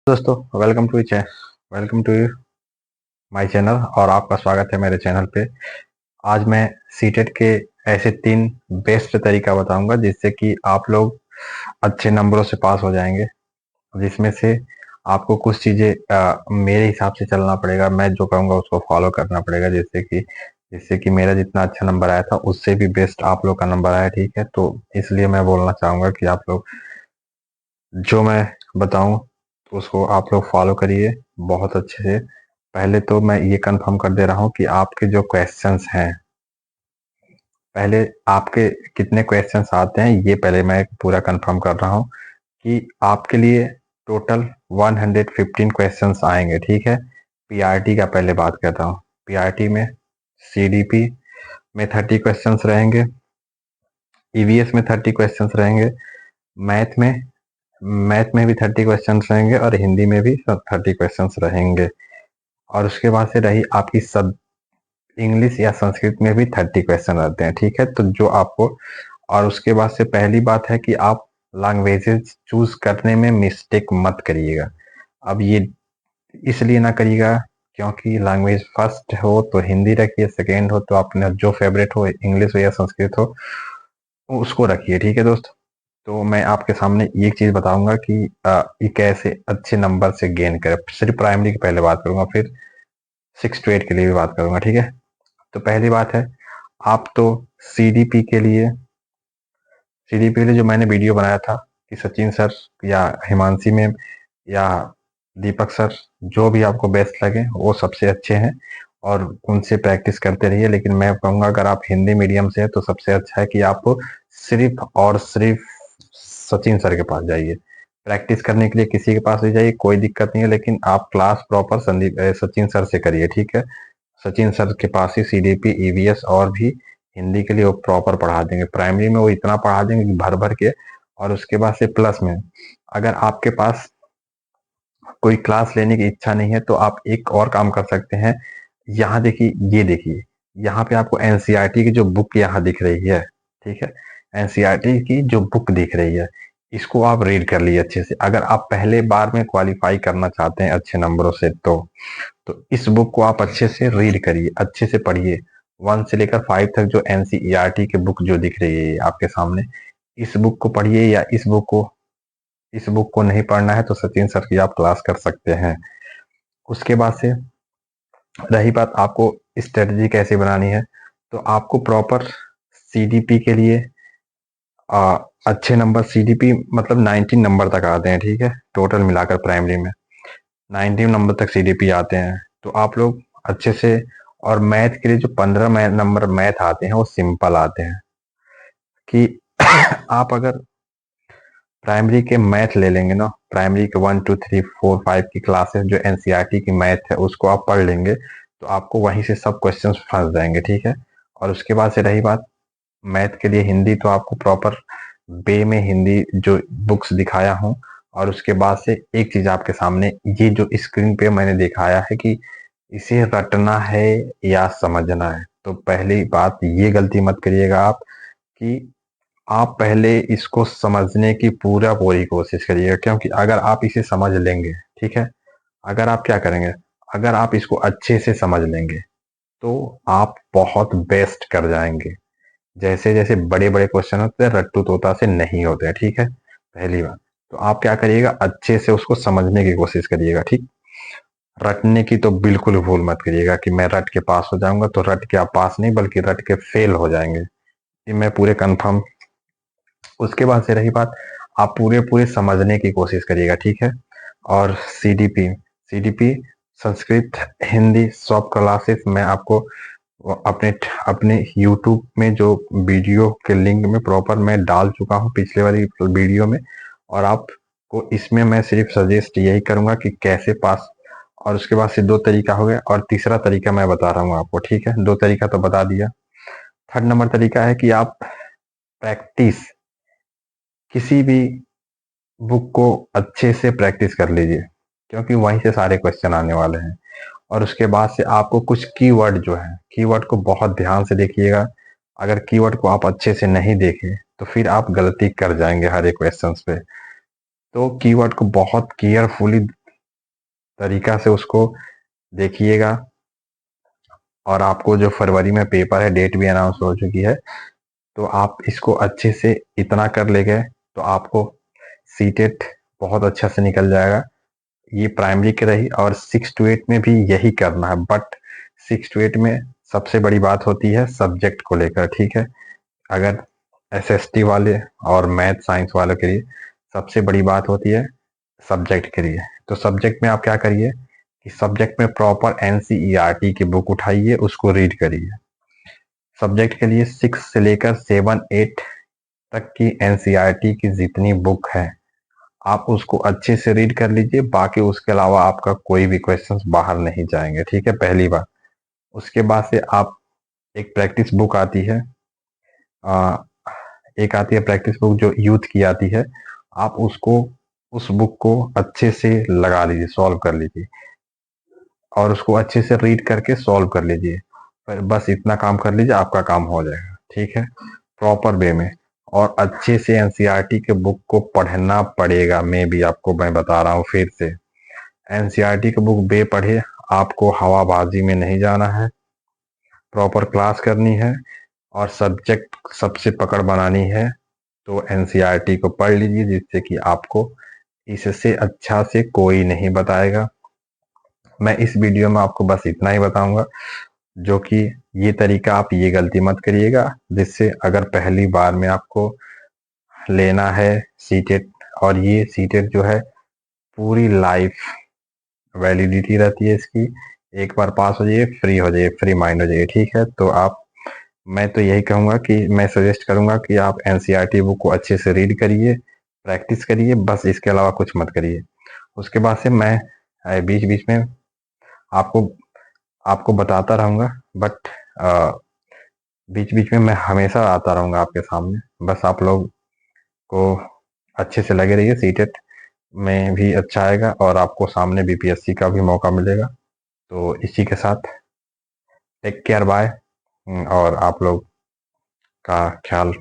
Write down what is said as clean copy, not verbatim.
दोस्तों, welcome to my channel और आपका स्वागत है मेरे चैनल पे। आज मैं सीटेट के ऐसे 3 बेस्ट तरीका बताऊंगा जिससे कि आप लोग अच्छे नंबरों से पास हो जाएंगे। जिसमें से आपको कुछ चीज़ें मेरे हिसाब से चलना पड़ेगा, मैं जो कहूँगा उसको फॉलो करना पड़ेगा, जिससे कि मेरा जितना अच्छा नंबर आया था उससे भी बेस्ट आप लोग का नंबर आया। ठीक है, तो इसलिए मैं बोलना चाहूँगा कि आप लोग जो मैं बताऊं तो उसको आप लोग फॉलो करिए बहुत अच्छे से। पहले तो मैं ये कंफर्म कर दे रहा हूं कि आपके जो क्वेश्चंस हैं, पहले आपके कितने क्वेश्चंस आते हैं ये पहले मैं पूरा कंफर्म कर रहा हूं कि आपके लिए टोटल 115 क्वेश्चंस आएंगे। ठीक है, पीआरटी का पहले बात करता हूँ। पीआरटी में सीडीपी में 30 क्वेश्चंस रहेंगे, ईवीएस में 30 क्वेश्चंस रहेंगे, मैथ में मैथ में भी 30 क्वेश्चंस रहेंगे और हिंदी में भी 30 क्वेश्चंस रहेंगे। और उसके बाद से रही आपकी सब इंग्लिश या संस्कृत में भी 30 क्वेश्चन रहते हैं। ठीक है, तो जो आपको और उसके बाद से पहली बात है कि आप लैंग्वेजेस चूज करने में मिस्टेक मत करिएगा। अब ये इसलिए ना करिएगा क्योंकि लैंग्वेज फर्स्ट हो तो हिंदी रखिए, सेकेंड हो तो अपने जो फेवरेट हो, इंग्लिश हो या संस्कृत हो, उसको रखिए। ठीक है दोस्त, तो मैं आपके सामने एक चीज बताऊंगा कि ये कैसे अच्छे नंबर से गेन करें। सिर्फ प्राइमरी की पहले बात करूंगा, फिर 6 to 8 के लिए भी बात करूंगा। ठीक है, तो पहली बात है, आप तो सीडीपी के लिए सीडीपी के लिए जो मैंने वीडियो बनाया था कि सचिन सर या हिमांशी मैम या दीपक सर, जो भी आपको बेस्ट लगे वो सबसे अच्छे हैं और उनसे प्रैक्टिस करते रहिए। लेकिन मैं कहूँगा अगर आप हिंदी मीडियम से है तो सबसे अच्छा है कि आप सिर्फ और सिर्फ सचिन सर के पास जाइए। प्रैक्टिस करने के लिए किसी के पास भी जाइए, कोई दिक्कत नहीं है, लेकिन आप क्लास प्रॉपर सचिन सर से करिए। ठीक है, सचिन सर के पास ही सीडीपी, ईवीएस और भी हिंदी के लिए वो प्रॉपर पढ़ा देंगे। प्राइमरी में वो इतना पढ़ा देंगे कि भर भर के। और उसके बाद से प्लस में अगर आपके पास कोई क्लास लेने की इच्छा नहीं है तो आप एक और काम कर सकते हैं। यहाँ देखिए, ये देखिए, यहाँ पे आपको एनसीईआरटी की जो बुक यहाँ दिख रही है, ठीक है, एनसीईआरटी की जो बुक दिख रही है, इसको आप रीड कर लीजिए अच्छे से। अगर आप पहले बार में क्वालिफाई करना चाहते हैं अच्छे नंबरों से तो इस बुक को आप अच्छे से रीड करिए, अच्छे से पढ़िए। 1 से लेकर 5 तक जो एनसीईआरटी की बुक जो दिख रही है आपके सामने, इस बुक को पढ़िए। या इस बुक को नहीं पढ़ना है तो सचिन सर की आप क्लास कर सकते हैं। उसके बाद से रही बात आपको स्ट्रेटजी कैसे बनानी है, तो आपको प्रॉपर सीडीपी के लिए अच्छे नंबर, सीडीपी मतलब 19 नंबर तक आते हैं। ठीक है, टोटल मिलाकर प्राइमरी में 19 नंबर तक सीडीपी आते हैं, तो आप लोग अच्छे से। और मैथ के लिए जो 15 नंबर मैथ आते हैं वो सिंपल आते हैं कि आप अगर प्राइमरी के मैथ ले लेंगे ना, प्राइमरी के 1 2 3 4 5 की क्लासेस जो एनसीईआरटी की मैथ है उसको आप पढ़ लेंगे तो आपको वहीं से सब क्वेश्चंस फंस जाएंगे। ठीक है, और उसके बाद से रही बात मैथ के लिए हिंदी, तो आपको प्रॉपर वे में हिंदी जो बुक्स दिखाया हूँ। और उसके बाद से एक चीज आपके सामने, ये जो स्क्रीन पे मैंने दिखाया है कि इसे रटना है या समझना है, तो पहली बात ये गलती मत करिएगा आप कि आप पहले इसको समझने की पूरा पूरी कोशिश करिएगा। क्योंकि अगर आप इसे समझ लेंगे, ठीक है, अगर आप क्या करेंगे, अगर आप इसको अच्छे से समझ लेंगे तो आप बहुत बेस्ट कर जाएंगे। जैसे जैसे बड़े बड़े क्वेश्चन होते हैं रट्टू तोता से नहीं होते हैं। ठीक है, पहली बात तो आप क्या करिएगा, अच्छे से उसको समझने की कोशिश करिएगा। ठीक, रटने की तो बिल्कुल भूल मत करिएगा कि मैं रट के पास हो जाऊंगा, तो रट के आप पास नहीं बल्कि रट के फेल हो जाएंगे, ये मैं पूरे कंफर्म। उसके बाद से रही बात, आप पूरे पूरे समझने की कोशिश करिएगा। ठीक है, और सीडीपी सीडीपी संस्कृत हिंदी सब क्लासेस मैं आपको अपने अपने यूट्यूब में जो वीडियो के लिंक में प्रॉपर मैं डाल चुका हूँ पिछले वाली वीडियो में। और आपको इसमें मैं सिर्फ सजेस्ट यही करूंगा कि कैसे पास। और उसके बाद से 2 तरीका हो गया और तीसरा तरीका मैं बता रहा हूँ आपको। ठीक है, 2 तरीका तो बता दिया। थर्ड नंबर तरीका है कि आप प्रैक्टिस किसी भी बुक को अच्छे से प्रैक्टिस कर लीजिए, क्योंकि वहीं से सारे क्वेश्चन आने वाले हैं। और उसके बाद से आपको कुछ कीवर्ड जो है, कीवर्ड को बहुत ध्यान से देखिएगा। अगर कीवर्ड को आप अच्छे से नहीं देखें तो फिर आप गलती कर जाएंगे हर एक क्वेश्चन पे। तो कीवर्ड को बहुत केयरफुली तरीका से उसको देखिएगा। और आपको जो फरवरी में पेपर है, डेट भी अनाउंस हो चुकी है, तो आप इसको अच्छे से इतना कर ले गए तो आपको सीटेट बहुत अच्छा से निकल जाएगा। ये प्राइमरी की रही, और 6 to 8 में भी यही करना है। बट 6 to 8 में सबसे बड़ी बात होती है सब्जेक्ट को लेकर, ठीक है। अगर एसएसटी वाले और मैथ साइंस वालों के लिए सबसे बड़ी बात होती है सब्जेक्ट के लिए। तो सब्जेक्ट में आप क्या करिए कि सब्जेक्ट में प्रॉपर एनसीईआरटी की बुक उठाइए, उसको रीड करिए। सब्जेक्ट के लिए 6 से लेकर 7 8 तक की एनसीईआरटी की जितनी बुक है आप उसको अच्छे से रीड कर लीजिए। बाकी उसके अलावा आपका कोई भी क्वेश्चन बाहर नहीं जाएंगे, ठीक है, पहली बार। उसके बाद से आप एक प्रैक्टिस बुक आती है, आ, एक आती है प्रैक्टिस बुक जो यूथ की आती है। आप उसको उस बुक को अच्छे से लगा लीजिए, सॉल्व कर लीजिए, और उसको अच्छे से रीड करके सॉल्व कर लीजिए। पर बस इतना काम कर लीजिए, आपका काम हो जाएगा, ठीक है, प्रॉपर वे में। और अच्छे से एनसीईआरटी के बुक को पढ़ना पड़ेगा। मैं बता रहा हूँ फिर से, एनसीईआरटी की बुक बे पढ़े आपको हवाबाजी में नहीं जाना है। प्रॉपर क्लास करनी है और सब्जेक्ट सबसे पकड़ बनानी है। तो एनसीईआरटी को पढ़ लीजिए, जिससे कि आपको इससे अच्छा से कोई नहीं बताएगा। मैं इस वीडियो में आपको बस इतना ही बताऊंगा, जो कि ये तरीका आप ये गलती मत करिएगा, जिससे अगर पहली बार में आपको लेना है सीटेट, और ये सीटेट जो है पूरी लाइफ वैलिडिटी रहती है इसकी। एक बार पास हो जाइए, फ्री हो जाइए, फ्री माइंड हो जाइए, ठीक है। तो आप, मैं तो यही कहूँगा कि मैं सजेस्ट करूँगा कि आप एनसीईआरटी बुक को अच्छे से रीड करिए, प्रैक्टिस करिए, बस इसके अलावा कुछ मत करिए। उसके बाद से मैं बीच बीच में आपको आपको बताता रहूँगा। बट बीच बीच में मैं हमेशा आता रहूँगा आपके सामने। बस आप लोग को अच्छे से लगे रहिए, सीटेट में भी अच्छा आएगा और आपको सामने बीपीएससी का भी मौका मिलेगा। तो इसी के साथ टेक केयर, बाय। और आप लोग का ख्याल